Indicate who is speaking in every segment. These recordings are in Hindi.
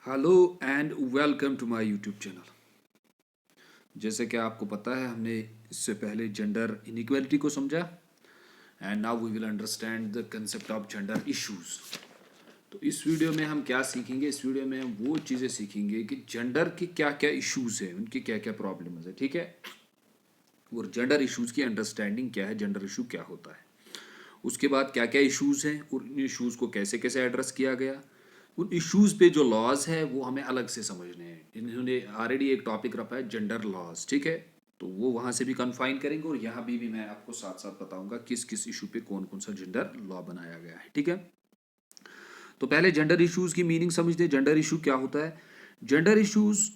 Speaker 1: Hello and welcome to my YouTube channel. जैसे कि आपको पता है, हमने इससे पहले जेंडर इनइक्वालिटी को समझा and now we will understand the concept of gender issues. तो इस वीडियो में हम क्या सीखेंगे? इस वीडियो में हम वो चीज़ें सीखेंगे कि जेंडर की क्या क्या इश्यूज हैं, उनकी क्या क्या प्रॉब्लम्स है, ठीक है। और जेंडर इश्यूज की अंडरस्टैंडिंग क्या है, जेंडर इशू क्या होता है, उसके बाद क्या क्या इश्यूज हैं और इन इश्यूज को कैसे कैसे एड्रेस किया गया। उन इश्यूज पे जो लॉज है वो हमें अलग से समझने हैं। इन्होंने ऑलरेडी एक टॉपिक रखा है जेंडर लॉज, ठीक है। तो वो वहाँ से भी कन्फाइन करेंगे और यहाँ भी मैं आपको साथ साथ बताऊंगा किस किस इशू पे कौन कौन सा जेंडर लॉ बनाया गया है, ठीक है। तो पहले जेंडर इश्यूज की मीनिंग समझते हैं। जेंडर इशू क्या होता है? जेंडर इश्यूज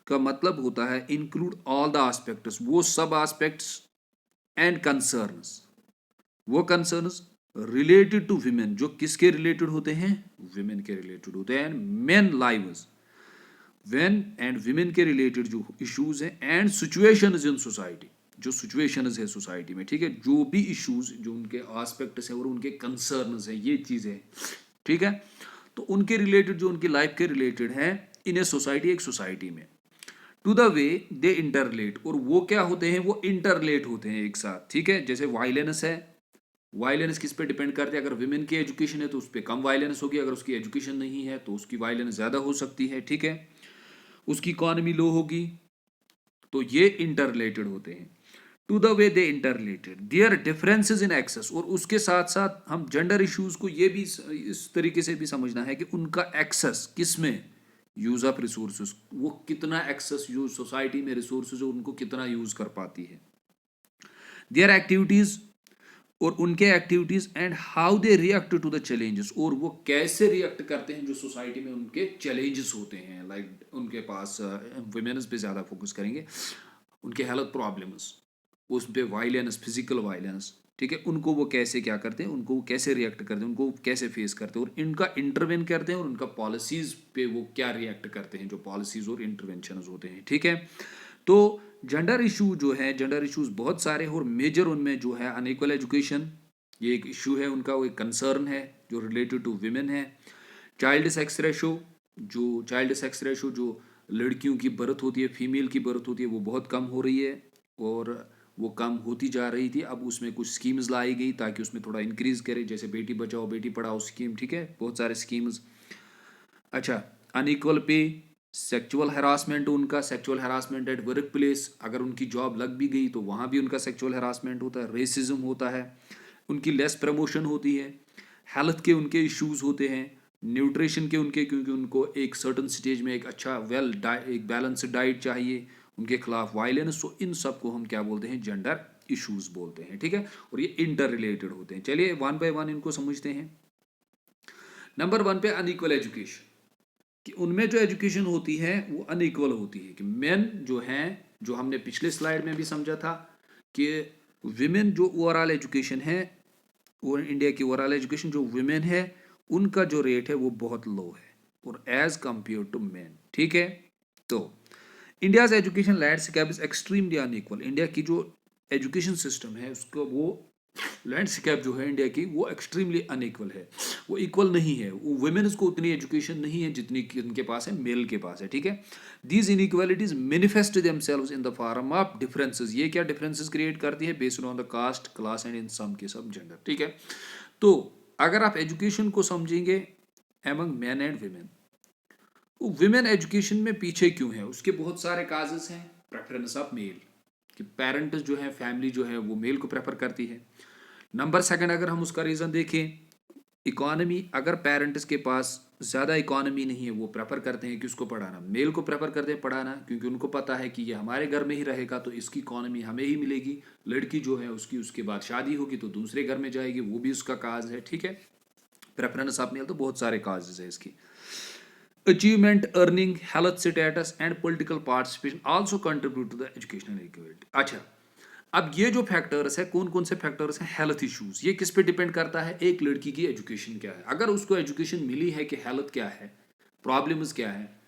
Speaker 1: का मतलब होता है इंक्लूड ऑल द एस्पेक्ट्स, वो सब एस्पेक्ट्स एंड कंसर्न्स, वो कंसर्न्स रिलेटेड टू विमेन, जो किसके रिलेटेड होते हैं? विमेन के रिलेटेड होते हैं। Main lives when and women के रिलेटेड जो इश्यूज हैं एंड सिचुएशंस इन सोसाइटी, जो सिचुएशंस है सोसाइटी में, ठीक है। जो भी इश्यूज, जो उनके एस्पेक्ट्स हैं और उनके कंसर्न्स हैं, ये चीजें, ठीक है। तो उनके रिलेटेड, जो उनकी लाइफ के रिलेटेड हैं इन ए सोसाइटी, एक सोसाइटी में, टू द वे दे इंटरलेट, और वो क्या होते हैं? वो इंटरलेट होते हैं एक साथ, ठीक है। जैसे वायलेंस है, वायलेंस किस पे डिपेंड करती है? अगर विमेन की एजुकेशन है तो उस पर कम वायलेंस होगी, अगर उसकी एजुकेशन नहीं है तो उसकी वायलेंस ज़्यादा हो सकती है, ठीक है। उसकी इकॉनमी लो होगी, तो ये इंटरलेटेड होते हैं। To the way they interrelated their differences in access, और उसके साथ साथ हम जेंडर इश्यूज को ये भी इस तरीके से भी समझना है कि उनका एक्सेस किस में, यूज ऑफ रिसोर्सेज, वो कितना एक्सेस यूज सोसाइटी में रिसोर्सेज उनको कितना यूज कर पाती है। देयर एक्टिविटीज, और उनके activities and how they react to the challenges, और वो कैसे रिएक्ट करते हैं जो सोसाइटी में उनके चैलेंजेस होते हैं। लाइक उनके पास वुमेन्स पे ज़्यादा फोकस करेंगे, उनके हेल्थ प्रॉब्लम्स, उस पे वायलेंस, फिजिकल वायलेंस, ठीक है। उनको वो कैसे क्या करते हैं, उनको वो कैसे रिएक्ट करते हैं, उनको कैसे फेस करते हैं और इनका इंटरवेन करते हैं, और उनका पॉलिसीज पे वो क्या रिएक्ट करते हैं, जो पॉलिसीज और इंटरवेंशन होते हैं, ठीक है। तो जेंडर इशू जो है, जेंडर इश्यूज बहुत सारे हैं और मेजर उनमें जो है अनइक्वल एजुकेशन, ये एक इशू है उनका, वो एक कंसर्न है जो रिलेटेड टू विमेन है। चाइल्ड सेक्स रेशो, जो लड़कियों की बर्थ होती है, फीमेल की बर्थ होती है, वो बहुत कम हो रही है और वो कम होती जा रही थी। अब उसमें कुछ स्कीम्स लाई गई ताकि उसमें थोड़ा इंक्रीज करे, जैसे बेटी बचाओ बेटी पढ़ाओ स्कीम, ठीक है, बहुत सारे स्कीम्स। अच्छा, अनइक्वल पे, सेक्सुअल हरासमेंट, उनका sexual harassment at work place, अगर उनकी जॉब लग भी गई तो वहाँ भी उनका सेक्सुअल हरासमेंट होता है, रेसिज्म होता है, उनकी लेस प्रमोशन होती है। हेल्थ के उनके इश्यूज होते हैं, न्यूट्रिशन के उनके, क्योंकि उनको एक सर्टन स्टेज में एक अच्छा एक बैलेंस्ड डाइट चाहिए, उनके खिलाफ वायलेंस। तो इन सब को हम क्या बोलते हैं? जेंडर इश्यूज बोलते हैं, ठीक है। और ये इंटर रिलेटेड होते हैं। चलिए वन बाय वन इनको समझते हैं। नंबर वन पे अनइक्वल एजुकेशन, कि उनमें जो एजुकेशन होती है वो अनइक्वल होती है। कि मेन जो हैं, जो हमने पिछले स्लाइड में भी समझा था कि विमेन जो ओवरऑल एजुकेशन है, वो इंडिया की ओवरऑल एजुकेशन जो विमेन है, उनका जो रेट है वो बहुत लो है और एज कंपेयर टू मेन, ठीक है। तो India's education landscape is extremely unequal, India की जो एजुकेशन सिस्टम है उसको, वो लैंडस्केप जो है इंडिया की, वो एक्सट्रीमली अनइक्वल है, वो इक्वल नहीं है। वो वुमेन्स को उतनी एजुकेशन नहीं है जितनी कि उनके पास है, मेल के पास है, ठीक है। These inequalities manifest themselves in the form of differences, ये क्या डिफरेंसेस क्रिएट करती है? Based on the caste, class and in some case of gender, ठीक है। तो अगर आप एजुकेशन को समझेंगे एमंग मैन एंड वुमेन, वो विमेन एजुकेशन में पीछे क्यों है? उसके बहुत सारे काजेस हैं। प्रेफरेंस ऑफ मेल, कि पेरेंट्स जो है, फैमिली जो है, वो मेल को प्रेफर करती है। नंबर सेकंड, अगर हम उसका रीज़न देखें, इकोनॉमी, अगर पेरेंट्स के पास ज़्यादा इकोनॉमी नहीं है, वो प्रेफर करते हैं कि उसको पढ़ाना, मेल को प्रेफर करते हैं पढ़ाना, क्योंकि उनको पता है कि ये हमारे घर में ही रहेगा तो इसकी इकोनॉमी हमें ही मिलेगी। लड़की जो है उसकी उसके बाद शादी होगी तो दूसरे घर में जाएगी, वो भी उसका काज है, ठीक है। प्रेफरेंस ऑफ मेल, तो बहुत सारे काजेज है इसकी। Achievement, earning, health status and political participation also contribute to the educational equality. अच्छा, अब ये जो फैक्टर्स है, कौन कौन से फैक्टर्स हैं? हेल्थ इश्यूज, ये किस पे डिपेंड करता है? एक लड़की की एजुकेशन क्या है, अगर उसको एजुकेशन मिली है कि हेल्थ क्या है, प्रॉब्लम्स क्या है,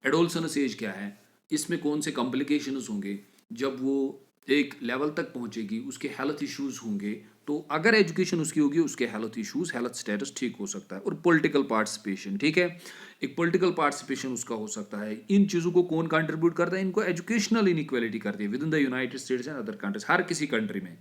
Speaker 1: एडोलसेंस एज क्या है, इसमें कौन से कॉम्प्लिकेशंस होंगे, जब वो एक लेवल तक पहुंचेगी उसके हेल्थ इश्यूज होंगे, तो अगर एजुकेशन उसकी होगी, उसके हेल्थ इश्यूज, हेल्थ स्टेटस ठीक हो सकता है। और पॉलिटिकल पार्टिसिपेशन, ठीक है, एक पॉलिटिकल पार्टिसिपेशन उसका हो सकता है। इन चीज़ों को कौन कंट्रीब्यूट करता है? इनको एजुकेशनल इनइक्वालिटी करती है with in the United States and other countries. हर किसी कंट्री में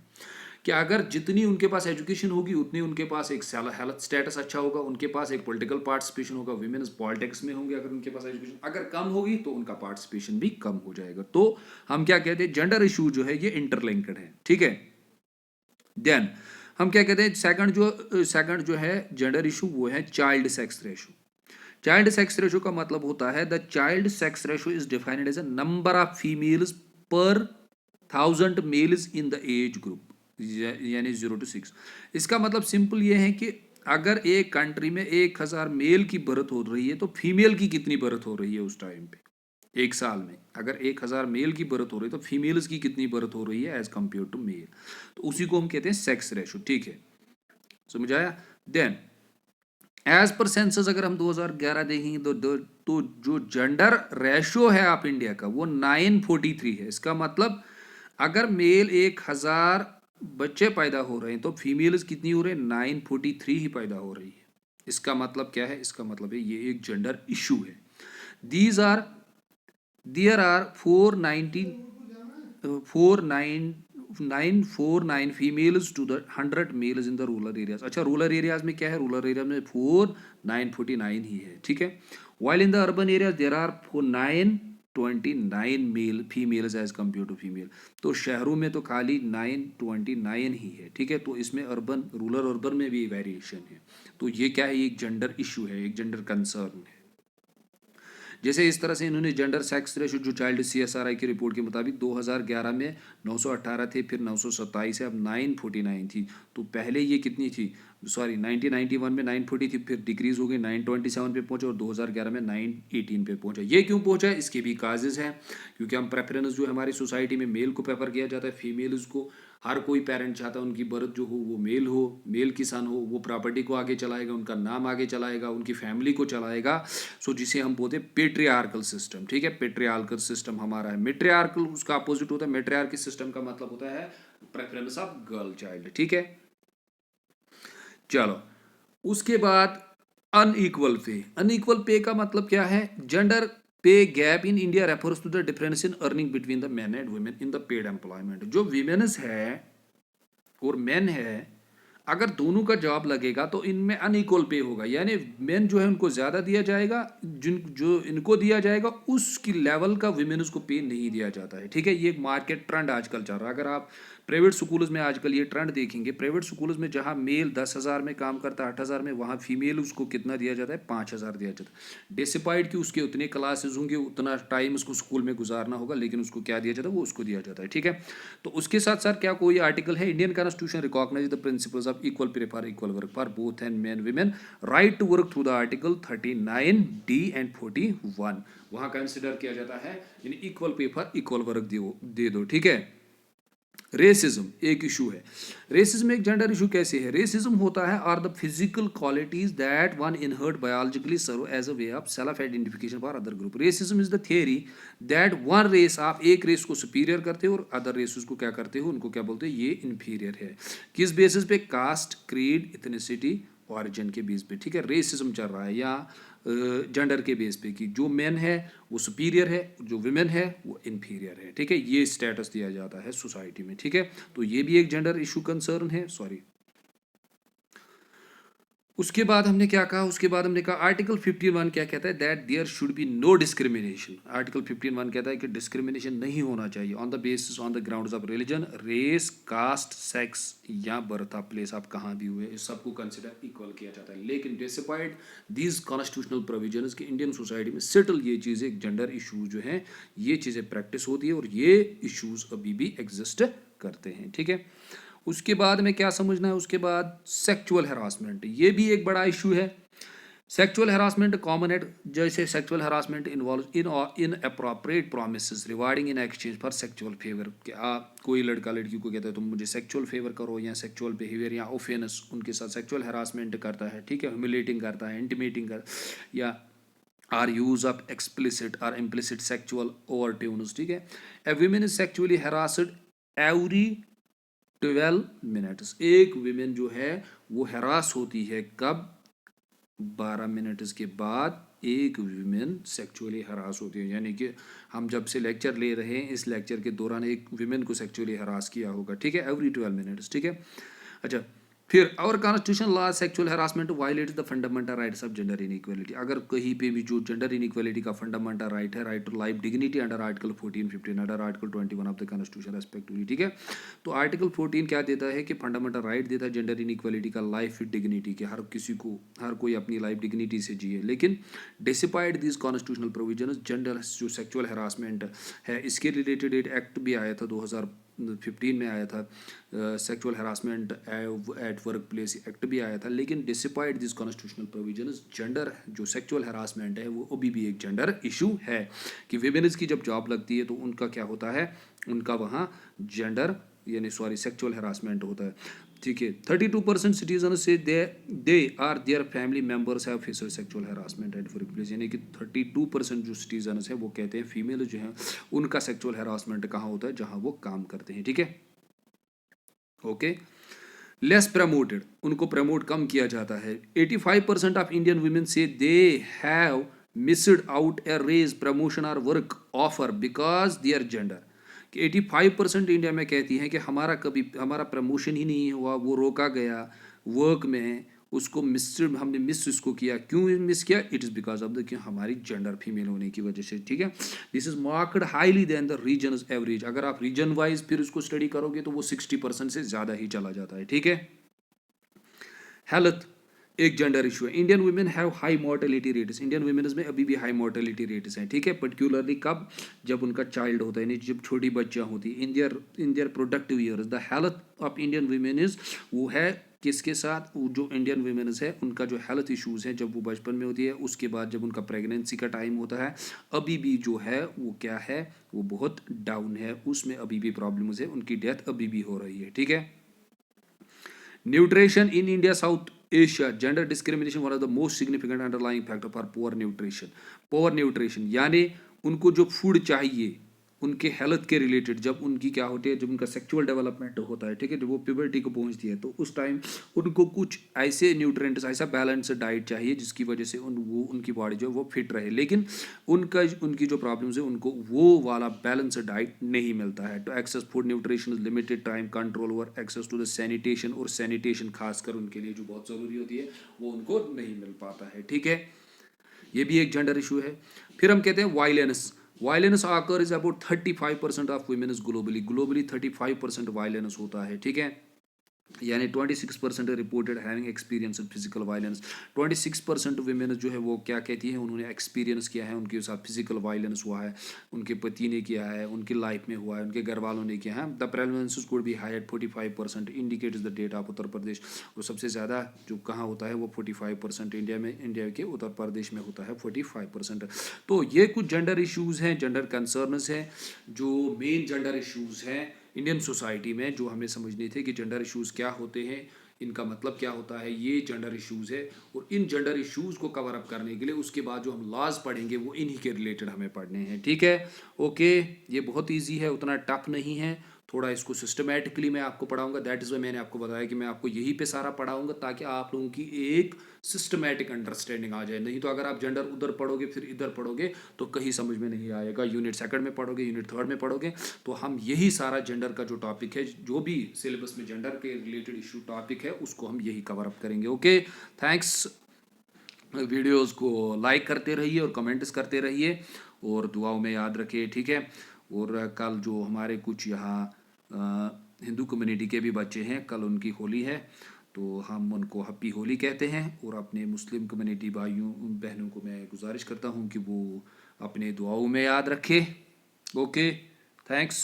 Speaker 1: कि अगर जितनी उनके पास एजुकेशन होगी उतनी उनके पास एक हेल्थ स्टेटस अच्छा होगा, उनके पास एक पॉलिटिकल पार्टिसिपेशन होगा, विमेन्स पॉलिटिक्स में होंगे अगर उनके पास एजुकेशन। अगर कम होगी तो उनका पार्टिसिपेशन भी कम हो जाएगा। तो हम क्या कहते हैं, जेंडर इशू जो है ये इंटरलिंक्ड है, ठीक है। देन हम क्या कहते हैं, सेकंड जो है जेंडर इशू, वो है child sex ratio. Child sex ratio का मतलब होता है the child sex ratio is defined as a number of females per 1000 males in the age group, यानी 0 to 6। इसका मतलब सिंपल ये है कि अगर एक कंट्री में 1000 मेल की बर्थ हो रही है तो फीमेल की कितनी बर्थ हो रही है उस टाइम पे, एक साल में। अगर 1000 मेल की बर्थ हो रही है तो फीमेल्स की कितनी बर्थ हो रही है एज कंपेयर टू मेल। तो उसी को हम कहते हैं सेक्स रेशो, ठीक है, समझ आया। देन एज पर सेंसस अगर हम 2011 देखेंगे तो जो जेंडर रेशो है आप इंडिया का वो 943 है। इसका मतलब अगर मेल 1000 बच्चे पैदा हो रहे हैं तो फीमेल्स कितनी हो रहे हैं, 943 ही पैदा हो रही है। इसका मतलब क्या है, इसका मतलब है ये एक जेंडर इशू है। These are there are 949 females to the 100 males in the rural areas. अच्छा, रूरल एरियाज में क्या है, रूरल एरिया में 4949 ही है, ठीक है। While in the urban areas there are 929 male females as compare to female. तो शहरों में तो खाली 929 ही है, ठीक है। तो इसमें रूरल अर्बन में भी वेरिएशन है। तो ये क्या है, एक जेंडर इशू है, एक जेंडर कंसर्न है। जैसे इस तरह से इन्होंने जेंडर सेक्स रेशो जो चाइल्ड CSRI की रिपोर्ट के मुताबिक 2011 में 918 थे, फिर 927 है, अब 949 थी। तो पहले ये कितनी थी, सॉरी 1991 में 940 थी, फिर डिक्रीज हो गई 927 पे पहुंचे और 2011 में 918 पे पहुंचा। ये क्यों पहुंचा, इसके भी काजेज हैं। क्योंकि हम प्रेफरेंस जो हमारी सोसाइटी में मेल को प्रेफर किया जाता है, फीमेल्स को हर कोई पेरेंट चाहता है उनकी बर्थ जो हो वो मेल हो, मेल किसान हो, वो प्रॉपर्टी को आगे चलाएगा, उनका नाम आगे चलाएगा, उनकी फैमिली को चलाएगा। सो जिसे हम बोलते हैं पेट्रियार्कल सिस्टम, ठीक है। पेट्रियार्कल सिस्टम हमारा है। मेट्रियार्कल उसका अपोजिट होता है। मेट्रियार्कल सिस्टम का मतलब होता है प्रेफरेंस ऑफ गर्ल चाइल्ड, ठीक है। चलो, उसके बाद अनइक्वल पे। अनइक्वल पे का मतलब क्या है, gender pay gap in India refers to the difference in earning between the man and women in the paid employment. जो विमेन्स है और मेन है, अगर दोनों का जॉब लगेगा तो इनमें अनइक्वल पे होगा, यानी मेन जो है उनको ज़्यादा दिया जाएगा, जिन जो इनको दिया जाएगा उसकी लेवल का विमेन्स को पे नहीं दिया जाता है, ठीक है। ये एक मार्केट ट्रेंड आजकल चल रहा है। अगर आप प्राइवेट स्कूल्स में आजकल ये ट्रेंड देखेंगे, प्राइवेट स्कूल्स में जहाँ मेल 10,000 में काम करता है, 8,000 में, वहाँ फीमेल उसको कितना दिया जाता है, 5,000 दिया जाता है। डिस्पाइट कि उसके उतने क्लासेस होंगे, उतना टाइम उसको स्कूल में गुजारना होगा, लेकिन उसको क्या दिया जाता है, वो उसको दिया जाता है, ठीक है। तो उसके साथ साथ क्या कोई आर्टिकल है, Indian constitution recognise the principles of equal pay for equal work for both and men women, right to work through the article 39D and 41। वहाँ कंसिडर किया जाता है, यानी equal pay for equal work दे दो, ठीक है। रेसिज्म एक इशू है। रेसिज्म एक जेंडर इशू कैसे है, रेसिज्म होता है are the physical qualities that one inherit biologically serve as a way of self identification for other group. Racism is the theory that one race, आप एक रेस को सुपीरियर करते हो और अदर रेस को क्या करते हो, उनको क्या बोलते हैं, ये इन्फीरियर है। किस बेसिस पे, कास्ट, क्रीड, इथनिसिटी, ऑरिजिन के बेस पे, ठीक है। रेसिज्म चल रहा है या जेंडर के बेस पे कि जो मेन है वो सुपीरियर है, जो विमेन है वो इन्फीरियर है, ठीक है। ये स्टेटस दिया जाता है सोसाइटी में, ठीक है। तो ये भी एक जेंडर इशू कंसर्न है, सॉरी। उसके बाद हमने क्या कहा, उसके बाद हमने कहा आर्टिकल 51 क्या कहता है, that there should be no discrimination. Article 51 कहता है कि डिस्क्रिमिनेशन नहीं होना चाहिए on the basis on the grounds of religion, race, caste, sex या बर्थ ऑफ प्लेस, आप कहाँ भी हुए, इस सबको कंसिडर इक्वल किया जाता है। लेकिन डिस्पाइट दीज कॉन्स्टिट्यूशनल प्रोविजंस कि इंडियन सोसाइटी में सेटल ये चीज़ें, जेंडर इशूज जो हैं ये चीज़ें प्रैक्टिस होती है और ये इशूज अभी भी एग्जिस्ट करते हैं, ठीक है। उसके बाद में क्या समझना है, उसके बाद सेक्सुअल हरासमेंट, ये भी एक बड़ा इशू है। सेक्सुअल हरासमेंट कॉमन है, जैसे sexual harassment involve in appropriate promises rewarding in exchange for sexual favour. क्या कोई लड़का लड़की को कहता है तुम मुझे सेक्सुअल फेवर करो, या सेक्सुअल बिहेवियर या ओफेंस उनके साथ सेक्सुअल हरासमेंट करता है, ठीक है, ह्यूमिलेटिंग करता है, इंटिमेटिंग कर, या आर यूज ऑफ एक्सप्लिसिट और इम्प्लिसिट सेक्सुअल ओवरट्यून्स, ठीक है। ए women is sexually harassed every 12 minutes. एक विमेन जो है वो हरास होती है कब? 12 मिनट्स के बाद एक विमेन सेक्सुअली हरास होती है। यानी कि हम जब से लेक्चर ले रहे हैं, इस लेक्चर के दौरान एक विमेन को सेक्सुअली हरास किया होगा, ठीक है, एवरी 12 मिनट्स, ठीक है। अच्छा, फिर our constitution law sexual harassment violates the fundamental rights of gender inequality. अगर कहीं पे भी जो जेंडर इनइक्वालिटी का फंडामेंटल राइट है, right to life dignity under article 14, 15, under article 21 of the constitution respectively, ठीक है। तो आर्टिकल 14 क्या देता है कि फंडामेंटल राइट देता है जेंडर इनइक्वालिटी का, लाइफ विद डिग्निटी के, हर किसी को, हर कोई अपनी लाइफ डिग्निटी से जिए। लेकिन despite this constitutional provision, gender जो सेक्सुअल हरासमेंट है इसके रिलेटेड एक एक्ट भी आया था 2015 में आया था, sexual harassment at work place act भी आया था। लेकिन despite this constitutional provisions, gender जो सेक्सुअल हरासमेंट है वो अभी भी एक जेंडर इशू है कि विमेन्स की जब जॉब लगती है तो उनका क्या होता है, उनका वहाँ जेंडर यानी सॉरी सेक्सुअल हरासमेंट होता है, ठीक है। 32% सिटीजन से they are their family members have faced sexual harassment at work place. यानी कि 32% जो सिटीजन है वो कहते हैं फीमेल जो है उनका सेक्सुअल हरासमेंट कहाँ होता है, जहाँ वो काम करते हैं, ठीक है। ओके, लेस प्रमोटेड, उनको प्रमोट कम किया जाता है। 85% of Indian women say they have missed out a raise promotion और work offer because their gender. कि 85% इंडिया में कहती हैं कि हमारा कभी हमारा प्रमोशन ही नहीं हुआ, वो रोका गया वर्क में, उसको मिस, हमने मिस उसको किया। क्यों मिस किया? It is because of the कि हमारी जेंडर फीमेल होने की वजह से, ठीक है। This is marked highly then the region average. अगर आप रीजन वाइज फिर उसको स्टडी करोगे तो वो 60% से ज़्यादा ही चला जाता है, ठीक है। हेल्थ एक जेंडर इशू है। Indian women have high mortality rates, Indian womens में अभी भी हाई मोर्टेलिटी रेट्स हैं, ठीक है। पर्टिकुलरली कब? जब उनका चाइल्ड होता है, यानी जब छोटी बच्चियां होती है, in their productive years. The health of Indian women is, वो है किसके साथ? वो जो इंडियन वुमेन्स है उनका जो हेल्थ इश्यूज है जब वो बचपन में होती है, उसके बाद जब उनका प्रेगनेंसी का टाइम होता है, अभी भी जो है वो क्या है, वो बहुत डाउन है, उसमें अभी भी प्रॉब्लम्स है, उनकी डेथ अभी भी हो रही है, ठीक है। Nutrition in India south Asia, gender discrimination one of the most significant underlying factor for poor nutrition. Poor nutrition यानी उनको जो फूड चाहिए उनके हेल्थ के रिलेटेड, जब उनकी क्या होती है, जब उनका सेक्सुअल डेवलपमेंट होता है, ठीक है, जब वो प्यूबर्टी को पहुंचती है तो उस टाइम उनको कुछ ऐसे न्यूट्रिएंट्स, ऐसा बैलेंस डाइट चाहिए जिसकी वजह से वो उनकी बॉडी जो है वो फिट रहे। लेकिन उनकी जो प्रॉब्लम्स है उनको वो वाला बैलेंस डाइट नहीं मिलता है। तो access food nutrition limited time control over access to the sanitation, और सैनिटेशन खासकर उनके लिए जो बहुत ज़रूरी होती है वो उनको नहीं मिल पाता है, ठीक है। ये भी एक जेंडर इशू है। फिर हम कहते हैं वायलेंस। वायलेंस आकर is about 35% of womens globally, 35% violence होता है, ठीक है। यानी 26% reported having experience physical violence. 26% women जो है वो क्या कहती हैं, उन्होंने एक्सपीरियंस किया है, उनके साथ फिजिकल वायलेंस हुआ है, उनके पति ने किया है, उनकी लाइफ में हुआ है, उनके घर वालों ने किया है। The prevalence could be high at 45%, indicates the data of Uttar Pradesh. और सबसे ज़्यादा जो कहाँ होता है वो 45% इंडिया में, इंडिया के उत्तर प्रदेश में होता है 45%। तो ये कुछ जेंडर इशूज़ हैं, जेंडर कंसर्नस हैं, जो मेन जेंडर इशूज़ हैं इंडियन सोसाइटी में, जो हमें समझने थे कि जेंडर इश्यूज़ क्या होते हैं, इनका मतलब क्या होता है। ये जेंडर इश्यूज़ है, और इन जेंडर इश्यूज़ को कवर अप करने के लिए उसके बाद जो हम लॉज पढ़ेंगे वो इन्हीं के रिलेटेड हमें पढ़ने हैं, ठीक है। ओके, ये बहुत ईजी है, उतना टफ नहीं है। थोड़ा इसको सिस्टमेटिकली मैं आपको पढ़ाऊंगा, दैट इज़ वाई मैंने आपको बताया कि मैं आपको यहीं पे सारा पढ़ाऊंगा ताकि आप लोगों की एक सिस्टमेटिक अंडरस्टैंडिंग आ जाए। नहीं तो अगर आप जेंडर उधर पढ़ोगे फिर इधर पढ़ोगे तो कहीं समझ में नहीं आएगा। यूनिट सेकंड में पढ़ोगे, यूनिट थर्ड में पढ़ोगे, तो हम यही सारा जेंडर का जो टॉपिक है, जो भी सिलेबस में जेंडर के रिलेटेड इशू टॉपिक है, उसको हम यही कवर अप करेंगे। Okay, thanks. वीडियोस को लाइक करते रहिए और कमेंट्स करते रहिए और दुआओं में याद रखिए, ठीक है। और कल जो हमारे कुछ यहाँ हिंदू कम्युनिटी के भी बच्चे हैं, कल उनकी होली है, तो हम उनको हैप्पी होली कहते हैं। और अपने मुस्लिम कम्युनिटी भाइयों बहनों को मैं गुजारिश करता हूँ कि वो अपने दुआओं में याद रखें। Okay, thanks.